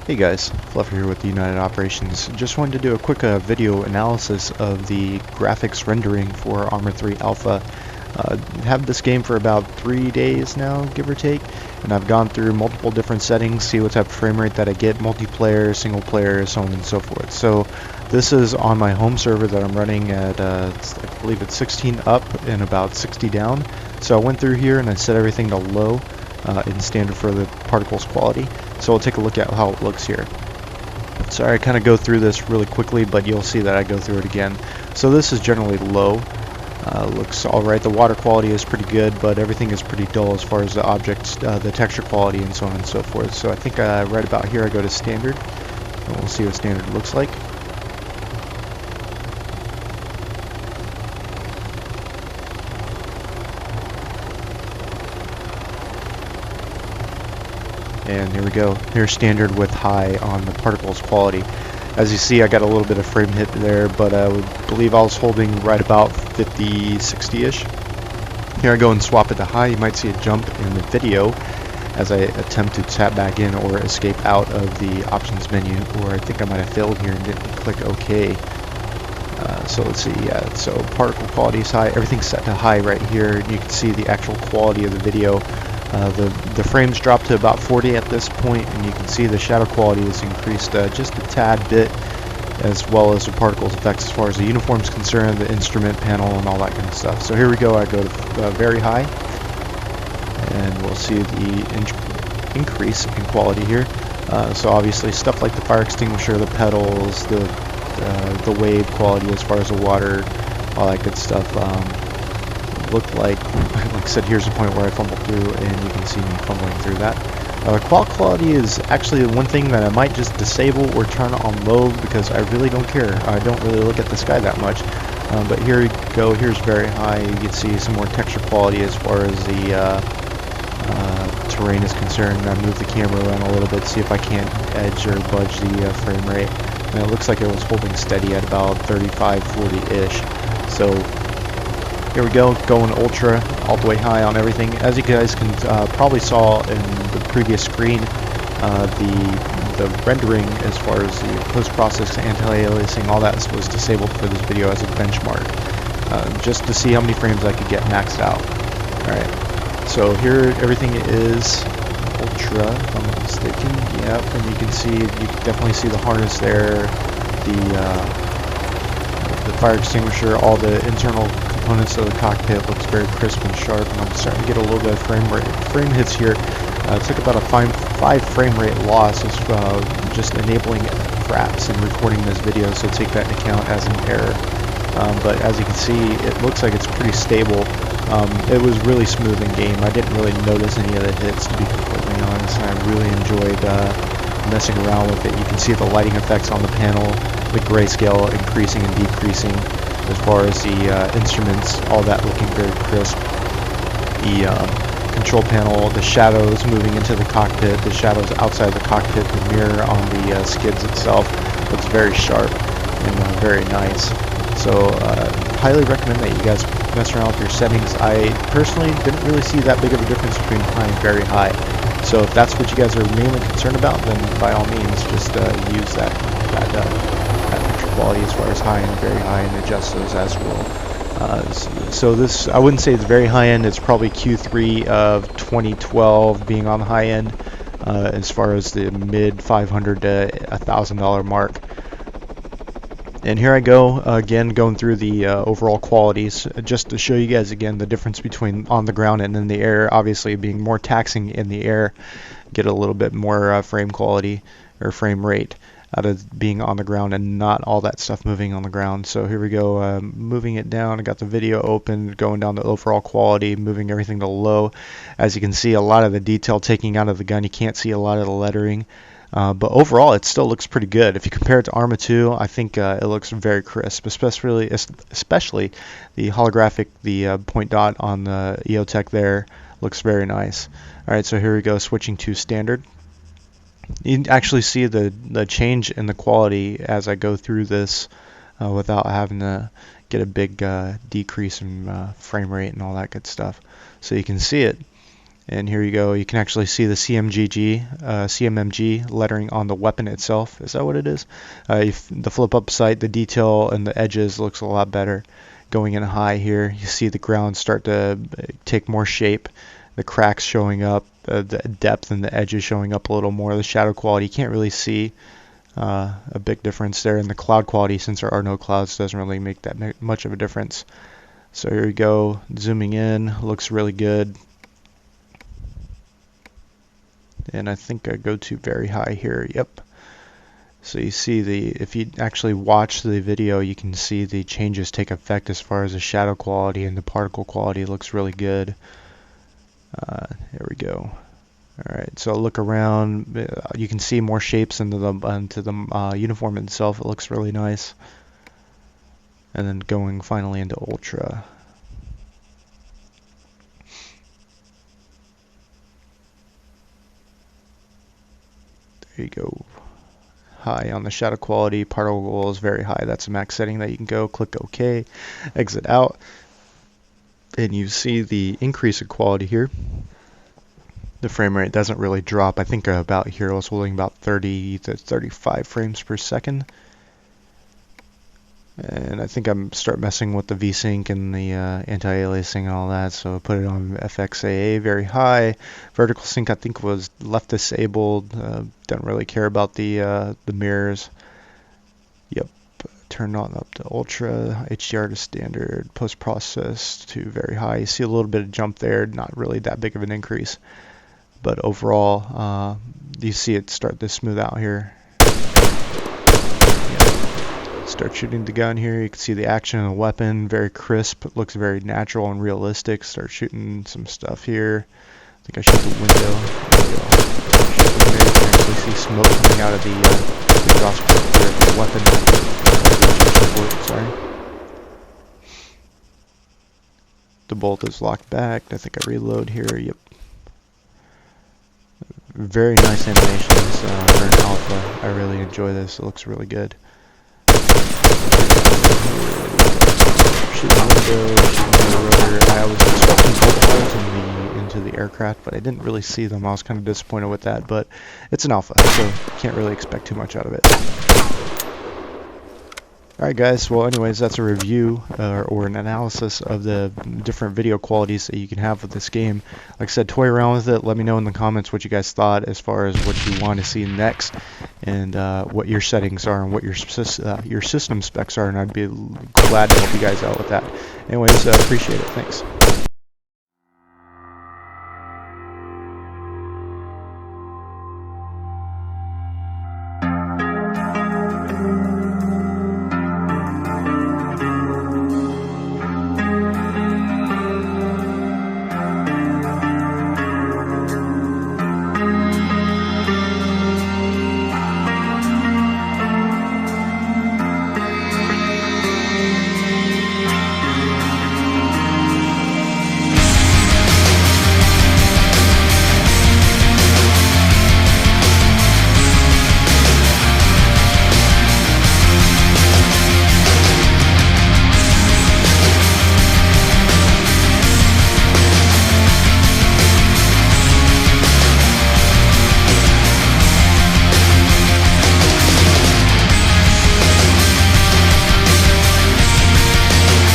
Hey guys, Fluffer here with United Operations. Just wanted to do a quick video analysis of the graphics rendering for ArmA 3 Alpha. Have this game for about 3 days now, give or take, and I've gone through multiple different settings, see what type of frame rate that I get, multiplayer, single player, so on and so forth. So this is on my home server that I'm running at, I believe it's 16 up and about 60 down. So I went through here and I set everything to low in standard for the particles quality. So we'll take a look at how it looks here. Sorry, I kind of go through this really quickly, but you'll see that I go through it again. So this is generally low. Looks alright. The water quality is pretty good, but everything is pretty dull as far as the objects, the texture quality, and so on and so forth. So I think right about here I go to standard, and we'll see what standard looks like. And here we go. Here's standard with high on the particles quality. As you see, I got a little bit of frame hit there, but I would believe I was holding right about 50, 60-ish. Here I go and swap it to high. You might see a jump in the video as I attempt to tap back in or escape out of the options menu, or I think I might have failed here and didn't click OK. So let's see, yeah, so particle quality is high. Everything's set to high right here. You can see the actual quality of the video. The frames dropped to about 40 at this point, and you can see the shadow quality is increased just a tad bit, as well as the particles effects as far as the uniform is concerned, the instrument panel, and all that kind of stuff. So here we go. I go to very high, and we'll see the increase in quality here. So obviously stuff like the fire extinguisher, the pedals, the wave quality as far as the water, all that good stuff. Looked like I said, here's the point where I fumbled through, and you can see me fumbling through that. Quality is actually the one thing that I might just disable or turn on low, because I really don't care. I don't really look at the sky that much. But here we go. Here's very high. You can see some more texture quality as far as the terrain is concerned. I move the camera around a little bit, see if I can't edge or budge the frame rate. And it looks like it was holding steady at about 35, 40-ish. So here we go, going ultra, all the way high on everything. As you guys can probably saw in the previous screen, the rendering as far as the post-process, anti-aliasing, all that was disabled for this video as a benchmark, just to see how many frames I could get maxed out. Alright, so here everything is ultra, if I'm not mistaken. Yep, and you can definitely see the harness there, the fire extinguisher, all the internal components of the cockpit looks very crisp and sharp, and I'm starting to get a little bit of frame hits here. It took about a 5 frame rate loss as just enabling fraps and recording this video, so take that into account as an error. But as you can see, it looks like it's pretty stable. It was really smooth in game. I didn't really notice any of the hits, to be completely honest, and I really enjoyed messing around with it. You can see the lighting effects on the panel, the grayscale increasing and decreasing as far as the instruments, all that looking very crisp. The control panel, the shadows moving into the cockpit, the shadows outside the cockpit, the mirror on the skids itself looks very sharp and very nice. So highly recommend that you guys mess around with your settings. I personally didn't really see that big of a difference between high and very high. So if that's what you guys are mainly concerned about, then by all means just use that picture quality as far as high and very high, and adjust those as well. So this, I wouldn't say it's very high end. It's probably Q3 of 2012 being on the high end, as far as the mid $500 to $1,000 mark. And here I go again, going through the overall qualities, just to show you guys again the difference between on the ground and in the air. Obviously being more taxing in the air, get a little bit more frame quality or frame rate out of being on the ground, and not all that stuff moving on the ground. So here we go, moving it down. I got the video open, going down to overall quality, moving everything to low. As you can see, a lot of the detail taking out of the gun. You can't see a lot of the lettering. But overall, it still looks pretty good. If you compare it to ArmA 2, I think it looks very crisp, especially the holographic, the point dot on the EOTech there looks very nice. Alright, so here we go, switching to standard. You can actually see the change in the quality as I go through this without having to get a big decrease in frame rate and all that good stuff. So you can see it. And here you go. You can actually see the CMMG lettering on the weapon itself. Is that what it is? The flip up sight, the detail and the edges looks a lot better. Going in high here, you see the ground start to take more shape. The cracks showing up, the depth and the edges showing up a little more. The shadow quality, you can't really see a big difference there. And the cloud quality, since there are no clouds, doesn't really make that much of a difference. So here we go, zooming in, looks really good. And I think I go to very high here. Yep. So you see if you actually watch the video, you can see the changes take effect as far as the shadow quality and the particle quality. It looks really good. There we go. All right, so look around. You can see more shapes into the uniform itself. It looks really nice. And then going finally into Ultra. There you go. High on the shadow quality, particle is very high. That's a max setting that you can go. Click OK, exit out, and you see the increase in quality here. The frame rate doesn't really drop. I think about here I was holding about 30 to 35 frames per second. And I think I'm start messing with the VSync and the anti-aliasing and all that, so I put it on FXAA very high. Vertical sync I think was left disabled. Don't really care about the mirrors. Yep, turned on up to ultra, HDR to standard, post process to very high. You see a little bit of jump there, not really that big of an increase, but overall you see it start to smooth out here. Start shooting the gun here. You can see the action of the weapon, very crisp. It looks very natural and realistic. Start shooting some stuff here. I think I shoot the window. There we go. Shoot the window. You can actually see smoke coming out of the exhaust port here, the weapon. Sorry. The bolt is locked back. I think I reload here. Yep. Very nice animations for an alpha. I really enjoy this. It looks really good. Shoot the window, shoot the rotor. I was expecting bullet holes into the aircraft, but I didn't really see them. I was kind of disappointed with that, but it's an alpha, so can't really expect too much out of it. Alright guys, well anyways, that's a review or an analysis of the different video qualities that you can have with this game. Like I said, toy around with it. Let me know in the comments what you guys thought as far as what you want to see next, and what your settings are and what your system specs are, and I'd be glad to help you guys out with that. Anyways, appreciate it. Thanks.